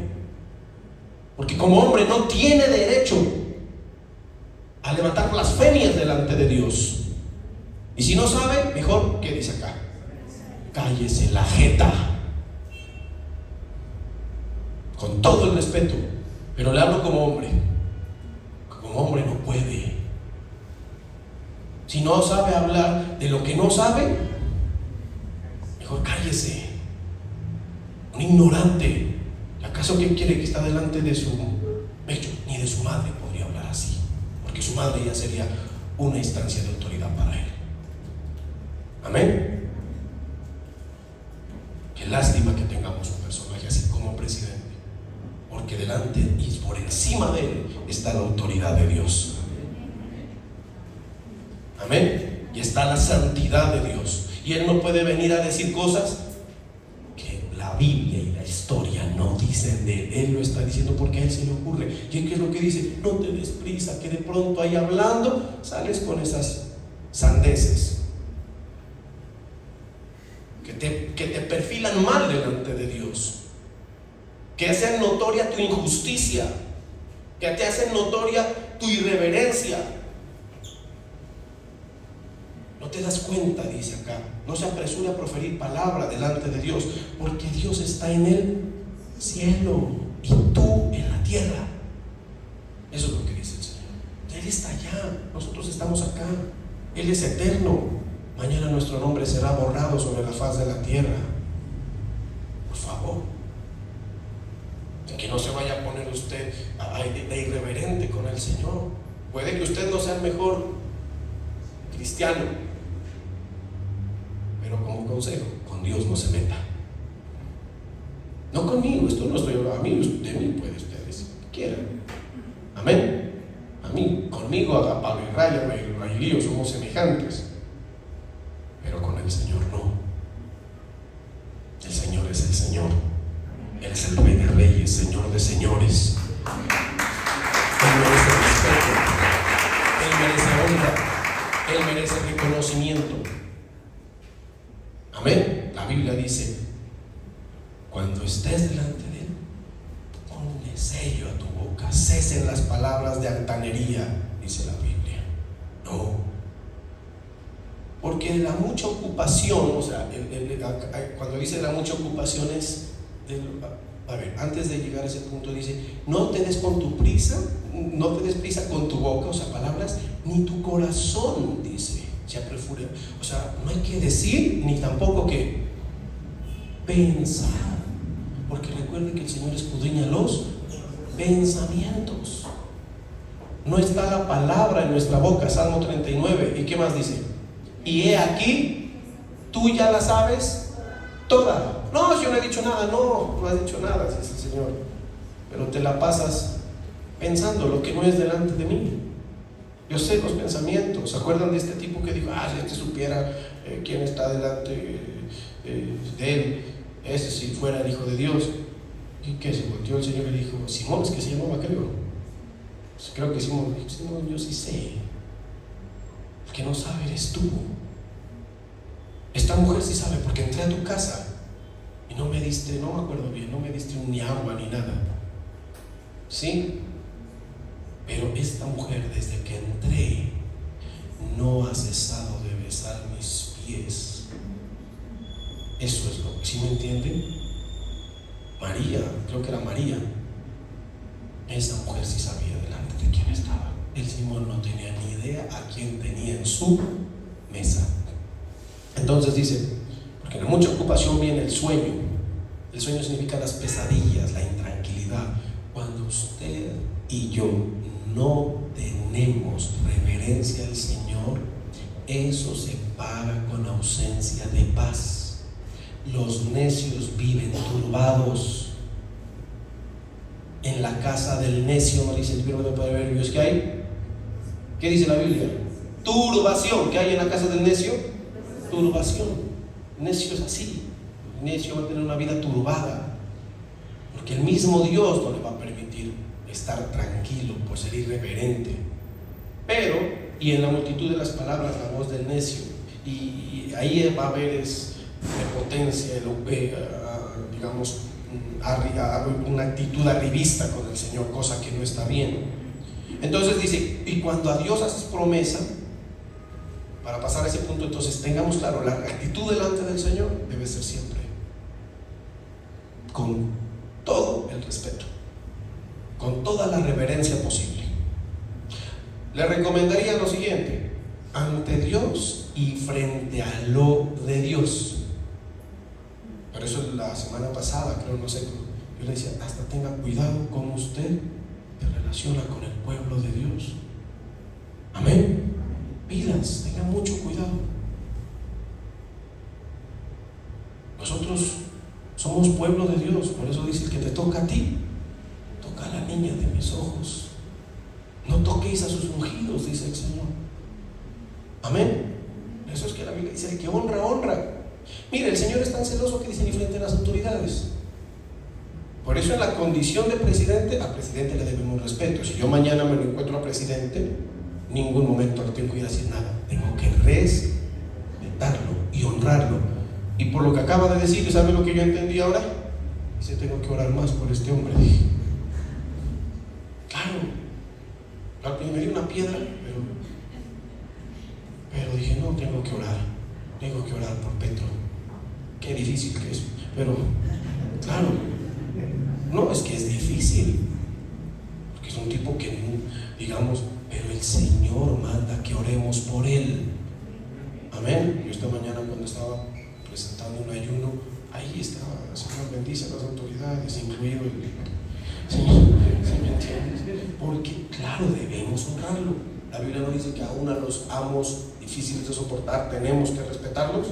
porque como hombre no tiene derecho a levantar blasfemias delante de Dios. Y si no sabe, mejor, ¿qué dice acá? Cállese la jeta. Con todo el respeto, pero le hablo como hombre. Como hombre no puede. Si no sabe hablar de lo que no sabe, mejor cállese. Un ignorante. ¿Acaso qué quiere que está delante de su pecho? Ni de su madre podría hablar así, porque su madre ya sería una instancia de autoridad para él. Amén. Qué lástima que tengamos un personaje así como presidente, porque delante y por encima de él está la autoridad de Dios. Amén. Y está la santidad de Dios. Y él no puede venir a decir cosas que la Biblia y la historia no dicen de él. Él lo está diciendo porque a él se le ocurre. ¿Y qué es lo que dice? No te des prisa, que de pronto ahí hablando sales con esas sandeces que te perfilan mal delante de Dios, que hacen notoria tu injusticia, que te hacen notoria tu irreverencia. No te das cuenta, dice acá. No se apresura a proferir palabra delante de Dios, porque Dios está en el cielo y tú en la tierra. Eso es lo que dice el Señor. Él está allá, nosotros estamos acá. Él es eterno. Mañana nuestro nombre será borrado sobre la faz de la tierra. Por favor, que no se vaya a poner usted de irreverente con el Señor. Puede que usted no sea el mejor cristiano, pero como consejo, con Dios no se meta. No conmigo, esto no estoy hablando a mí, de mí puede usted decir lo que quiera. Amén. A mí, conmigo haga palo y raya, y lío, somos semejantes. Pero con el Señor no. El Señor es el Señor. Él es el Rey de Reyes, Señor de señores. Él merece respeto, Él merece honra, Él merece reconocimiento. Amén. La Biblia dice: cuando estés delante de Él, ponle sello a tu boca, cesen las palabras de altanería, dice la Biblia. No. Porque la mucha ocupación, o sea, cuando dice la mucha ocupación es, a ver, antes de llegar a ese punto dice: no te des con tu prisa, no te des prisa con tu boca, o sea, palabras, ni tu corazón, dice, se apresure. O sea, no hay que decir, ni tampoco que pensar, porque recuerden que el Señor escudriña los pensamientos. No está la palabra en nuestra boca, Salmo 39. ¿Y qué más dice? Y he aquí, tú ya la sabes toda. No, yo no he dicho nada. No has dicho nada, dice el Señor, pero te la pasas pensando lo que no es delante de mí. Yo sé los pensamientos. ¿Se acuerdan de este tipo que dijo, si este supiera quién está delante de él, ese si fuera el Hijo de Dios? ¿Y qué? Se volteó el Señor y le dijo, Simón, es que se llamaba, creo que Simón dijo, Simón, yo sí sé. El que no sabe eres tú. Esta mujer sí sabe, porque entré a tu casa y no me diste, no me acuerdo bien, no me diste ni agua ni nada. ¿Sí? Pero esta mujer, desde que entré, no ha cesado de besar mis pies. Eso es lo que, ¿sí me entienden? María, creo que era María, esa mujer sí sabía delante de quién estaba. El Simón no tenía ni idea a quién tenía en su mesa. Entonces dice, porque de mucha ocupación viene el sueño. El sueño significa las pesadillas, la intranquilidad. Cuando usted y yo no tenemos reverencia al Señor, eso se paga con ausencia de paz. Los necios viven turbados. En la casa del necio, no dice el libro de Proverbios, ¿qué hay? ¿Qué dice la Biblia? Turbación. ¿Qué hay en la casa del necio? Turbación. Necio es así. El necio va a tener una vida turbada, porque el mismo Dios no le va a permitir estar tranquilo por ser irreverente. Pero, y en la multitud de las palabras, la voz del necio, y ahí va a haber prepotencia, digamos, una actitud arribista con el Señor, cosa que no está bien. Entonces dice, y cuando a Dios haces promesa, para pasar a ese punto, entonces tengamos claro, la actitud delante del Señor debe ser siempre con todo el respeto, con toda la reverencia posible. Le recomendaría lo siguiente: ante Dios y frente a lo de Dios. Por eso la semana pasada, creo, no sé, yo le decía, hasta tenga cuidado cómo usted se relaciona con el pueblo de Dios. Amén. Pilas, tenga mucho cuidado. Nosotros somos pueblo de Dios, por eso dice, el que te toca a ti, toca a la niña de mis ojos. No toquéis a sus ungidos, dice el Señor. Amén. Eso es que la Biblia dice, el que honra, honra. Mire, el Señor es tan celoso que dice, ni frente a las autoridades. Por eso en la condición de presidente, al presidente le debemos respeto. Si yo mañana me lo encuentro al presidente, ningún momento no tengo que ir a decir nada. Tengo que respetarlo y honrarlo. Y por lo que acaba de decir, ¿sabe lo que yo entendí ahora? Dice, tengo que orar más por este hombre. Claro, me dio una piedra, pero dije, no, tengo que orar por Petro. Qué difícil que es, pero claro, no, es que es difícil, porque es un tipo que, digamos, pero el Señor manda que oremos por él. Amén. Yo esta mañana, cuando estaba presentando un ayuno, ahí estaba, Señor, bendice a las autoridades, incluido el Señor, ¿sí me entiendes? Porque claro, debemos honrarlo. La Biblia no dice que aún a los amos difíciles de soportar tenemos que respetarlos.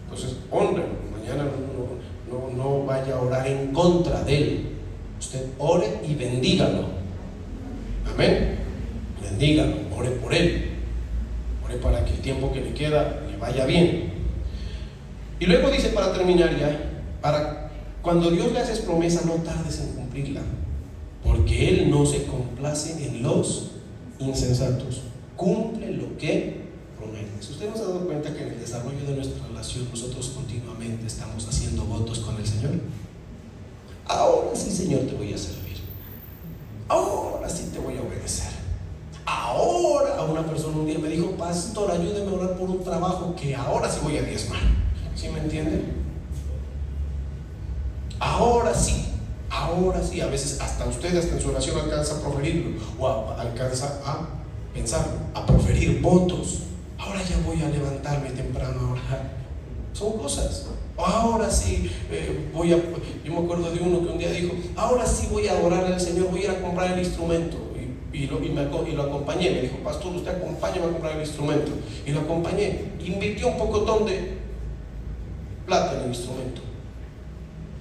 Entonces, honren. Mañana no vaya a orar en contra de él. Usted ore y bendígalo. Amén. Bendígalo, ore por él. Ore para que el tiempo que le queda le vaya bien. Y luego dice, para terminar ya, cuando Dios le haces promesa, no tardes en cumplirla, porque Él no se complace en los insensatos. Cumple lo que promete. Si usted nos ha dado cuenta que en el desarrollo de nuestra relación nosotros continuamente estamos haciendo votos con el Señor. Ahora sí, Señor, te voy a servir. Ahora sí te voy a obedecer. Ahora, a una persona un día me dijo, pastor, ayúdeme a orar por un trabajo que ahora sí voy a diezmar. ¿Sí me entienden? Ahora sí, a veces hasta usted, hasta en su oración alcanza a proferirlo, o alcanza a pensarlo, a proferir votos. Ahora ya voy a levantarme temprano a orar. Son cosas. Ahora sí yo me acuerdo de uno que un día dijo, ahora sí voy a adorar al Señor, voy a ir a comprar el instrumento. Y lo acompañé. Me dijo, pastor, usted acompáñame a comprar el instrumento. Y lo acompañé. Invirtió un pocotón de plata en el instrumento.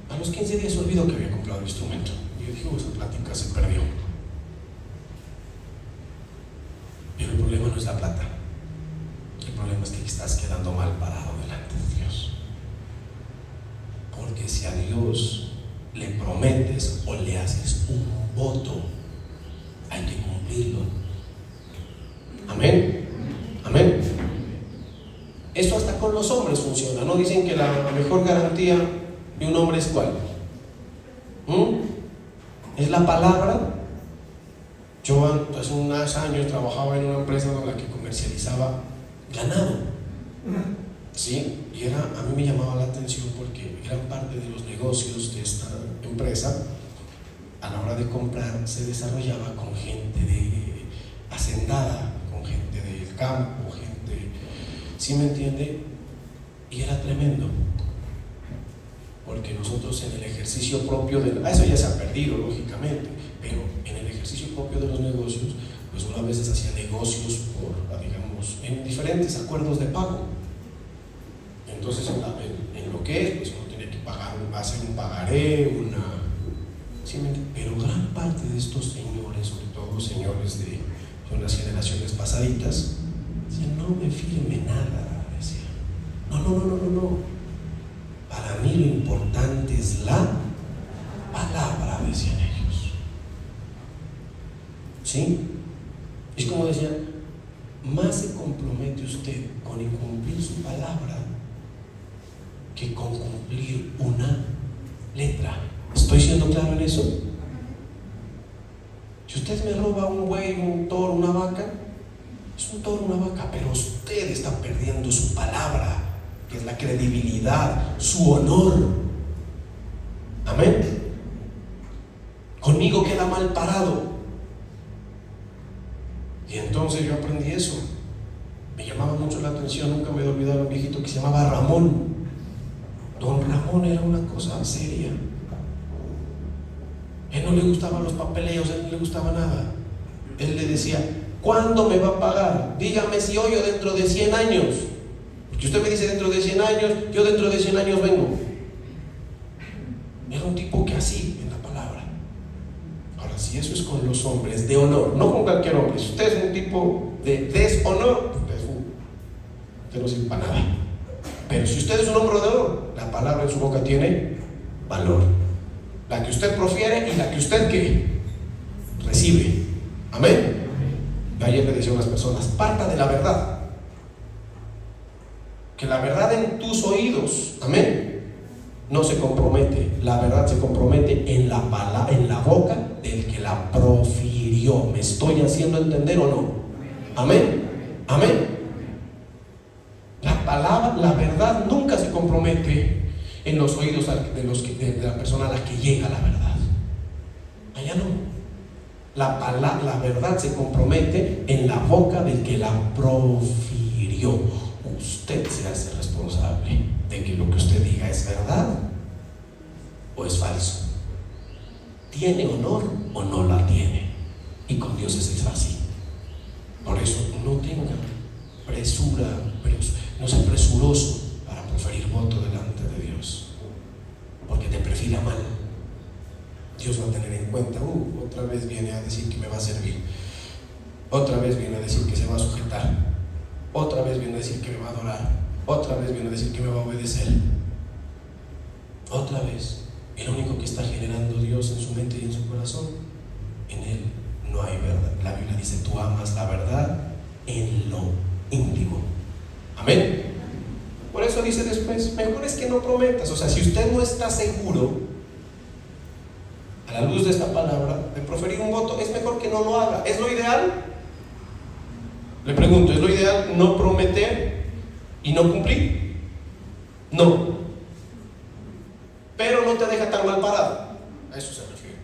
A los 15 días olvidó que había comprado el instrumento. Y yo dije, esa plática se perdió. Pero el problema no es la plata. El problema es que estás quedando mal parado delante de Dios. Porque si a Dios le prometes o le haces un voto, hay que cumplirlo. Amén. Amén. Esto hasta con los hombres funciona, ¿no? Dicen que la mejor garantía de un hombre es ¿cuál? Es la palabra. Yo hace unos años trabajaba en una empresa en la que comercializaba ganado, ¿sí? Y a mí me llamaba la atención porque gran parte de los negocios de esta empresa, a la hora de comprar, se desarrollaba con gente de hacendada, con gente del campo, gente, ¿sí me entiende? Y era tremendo, porque nosotros en el ejercicio propio eso ya se ha perdido lógicamente, pero en el ejercicio propio de los negocios, pues uno a veces hacía negocios digamos, en diferentes acuerdos de pago. Entonces en lo que es, pues uno tiene que pagar, hacer un pagaré, ¿sí? Pero gran parte de estos señores, sobre todo señores de las generaciones pasaditas, decían, no me firme nada, decían. No. Para mí lo importante es la palabra, decían ellos. ¿Sí? Es como decían, más se compromete usted con incumplir su palabra que con cumplir una letra. ¿Estoy siendo claro en eso? Si usted me roba un buey, un toro, una vaca, es un toro, una vaca, pero usted está perdiendo su palabra, que es la credibilidad, su honor. Amén. Conmigo queda mal parado. Y entonces yo aprendí eso. Me llamaba mucho la atención, nunca me he olvidado un viejito que se llamaba Ramón. Don Ramón era una cosa seria. Él no le gustaban los papeleos, él no le gustaba nada. Él le decía, ¿cuándo me va a pagar? Dígame si hoy o dentro de 100 años. Porque usted me dice dentro de 100 años, yo dentro de 100 años vengo. Era un tipo que así, en la palabra. Ahora, si eso es con los hombres de honor, no con cualquier hombre. Si usted es un tipo de deshonor, usted no sirve para nada. Pero si usted es un hombre de honor, la palabra en su boca tiene valor. La que usted profiere y la que usted ¿qué? Recibe. Amén. Ayer le decía a unas personas, parta de la verdad. Que la verdad en tus oídos, amén, no se compromete. La verdad se compromete en la boca del que la profirió. ¿Me estoy haciendo entender o no? Amén. Amén. La palabra, la verdad nunca se compromete en los oídos de la persona a la que llega la verdad. Allá no. La verdad se compromete en la boca del que la profirió. Usted se hace responsable de que lo que usted diga es verdad o es falso. ¿Tiene honor o no la tiene? Y con Dios es así. Por eso no tenga presura, no sea presuroso para proferir voto delante de Dios, porque te perfila mal. Dios va a tener en cuenta, otra vez viene a decir que me va a servir, otra vez viene a decir que se va a sujetar, otra vez viene a decir que me va a adorar, otra vez viene a decir que me va a obedecer, otra vez. El único que está generando Dios en su mente y en su corazón, en él no hay verdad. La Biblia dice, tú amas la verdad en lo íntimo. Amén. Por eso dice después, mejor es que no prometas. O sea, si usted no está seguro, a la luz de esta palabra, de proferir un voto, es mejor que no lo haga. ¿Es lo ideal? Le pregunto, ¿es lo ideal no prometer y no cumplir? No. Pero no te deja tan mal parado. A eso se refiere.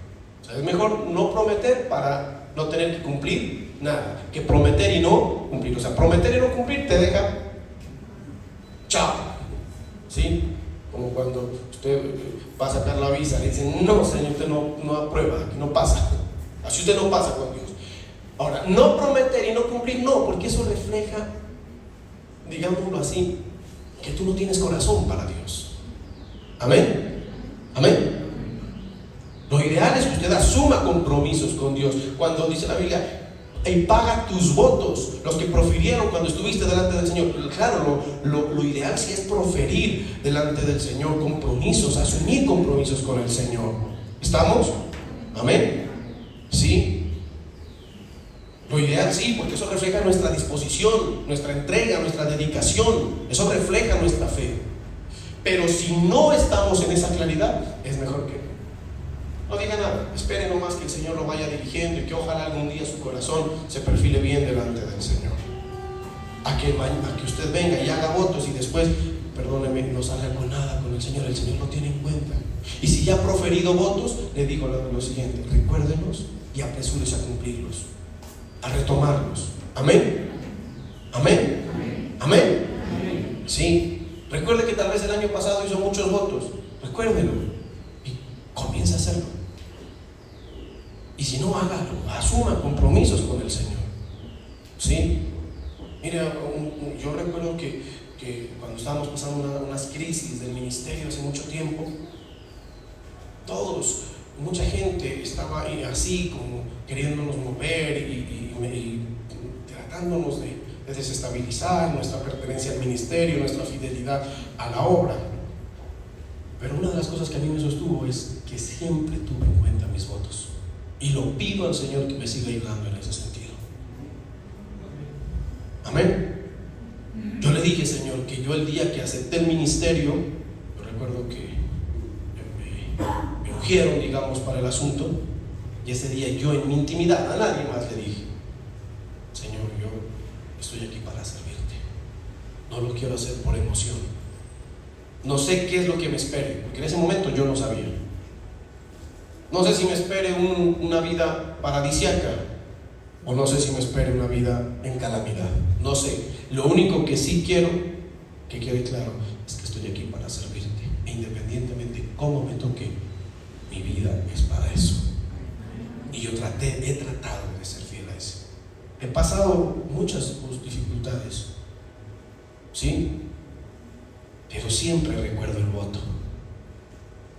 O sea, es mejor no prometer para no tener que cumplir nada, que prometer y no cumplir. O sea, prometer y no cumplir te deja chao. ¿sí? Como cuando usted va a sacar la visa, le dicen, no, señor, usted no aprueba, aquí no pasa. Así usted no pasa con Dios. Ahora, no prometer y no cumplir, no, porque eso refleja, digámoslo así, que tú no tienes corazón para Dios. Amén. Amén. Lo ideal es que usted asuma compromisos con Dios. Cuando dice la Biblia, y paga tus votos, los que profirieron cuando estuviste delante del Señor. Claro, lo ideal sí es proferir delante del Señor compromisos, asumir compromisos con el Señor. ¿Estamos? Amén. ¿Sí? Lo ideal sí, porque eso refleja nuestra disposición, nuestra entrega, nuestra dedicación. Eso refleja nuestra fe. Pero si no estamos en esa claridad, es mejor que no diga nada, espere nomás que el Señor lo vaya dirigiendo y que ojalá algún día su corazón se perfile bien delante del Señor. A que usted venga y haga votos y después, perdóneme, no salga con nada con el Señor lo tiene en cuenta. Y si ya ha proferido votos, le digo lo siguiente: recuérdenos y apresúrese a cumplirlos, a retomarlos. Amén. Amén. Amén. Sí. Recuerde que tal vez el año pasado hizo muchos votos. Recuérdelo y comience a hacerlo. Y si no, hágalo, asuma compromisos con el Señor. ¿Sí? Mire, yo recuerdo que cuando estábamos pasando unas crisis del ministerio hace mucho tiempo, mucha gente estaba ahí así como queriéndonos mover y tratándonos de desestabilizar nuestra pertenencia al ministerio, nuestra fidelidad a la obra. Pero una de las cosas que a mí me sostuvo es que siempre tuve en cuenta mis votos. Y lo pido al Señor que me siga ayudando en ese sentido. Amén. Yo le dije, Señor, que yo el día que acepté el ministerio, yo recuerdo que me ungieron, digamos, para el asunto, y ese día yo en mi intimidad, a nadie más le dije: Señor, yo estoy aquí para servirte. No lo quiero hacer por emoción. No sé qué es lo que me espere, porque en ese momento yo no sabía. No sé si me espere una vida paradisíaca, o no sé si me espere una vida en calamidad. No sé. Lo único que sí quiero que quede claro es que estoy aquí para servirte, e independientemente de cómo me toque, mi vida es para eso. Y yo he tratado de ser fiel a eso. He pasado muchas dificultades, ¿sí? Pero siempre recuerdo el voto.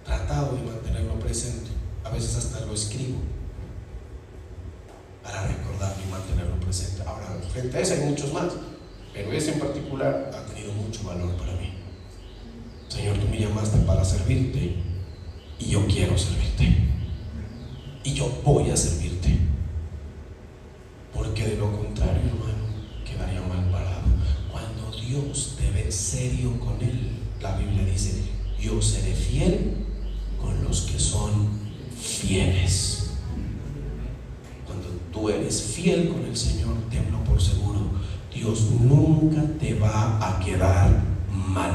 Tratado de mantenerlo presente. A veces hasta lo escribo para recordarlo y mantenerlo presente. Ahora, frente a ese hay muchos más, pero ese en particular ha tenido mucho valor para mí. Señor, tú me llamaste para servirte y yo quiero servirte. Y yo voy a servirte. Porque de lo contrario, hermano, quedaría mal parado. Cuando Dios te ve serio con Él, la Biblia dice: yo seré fiel con los que son fieles. Cuando tú eres fiel con el Señor, tenlo por seguro, Dios nunca te va a quedar mal.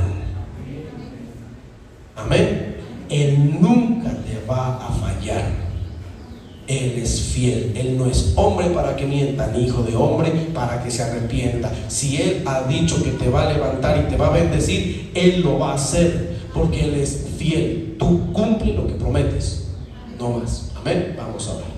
Amén. Él nunca te va a fallar. Él es fiel. Él no es hombre para que mienta, ni hijo de hombre para que se arrepienta. Si Él ha dicho que te va a levantar y te va a bendecir, Él lo va a hacer, porque Él es fiel. Tú cumple lo que prometes, no más. Amén. Vamos a ver.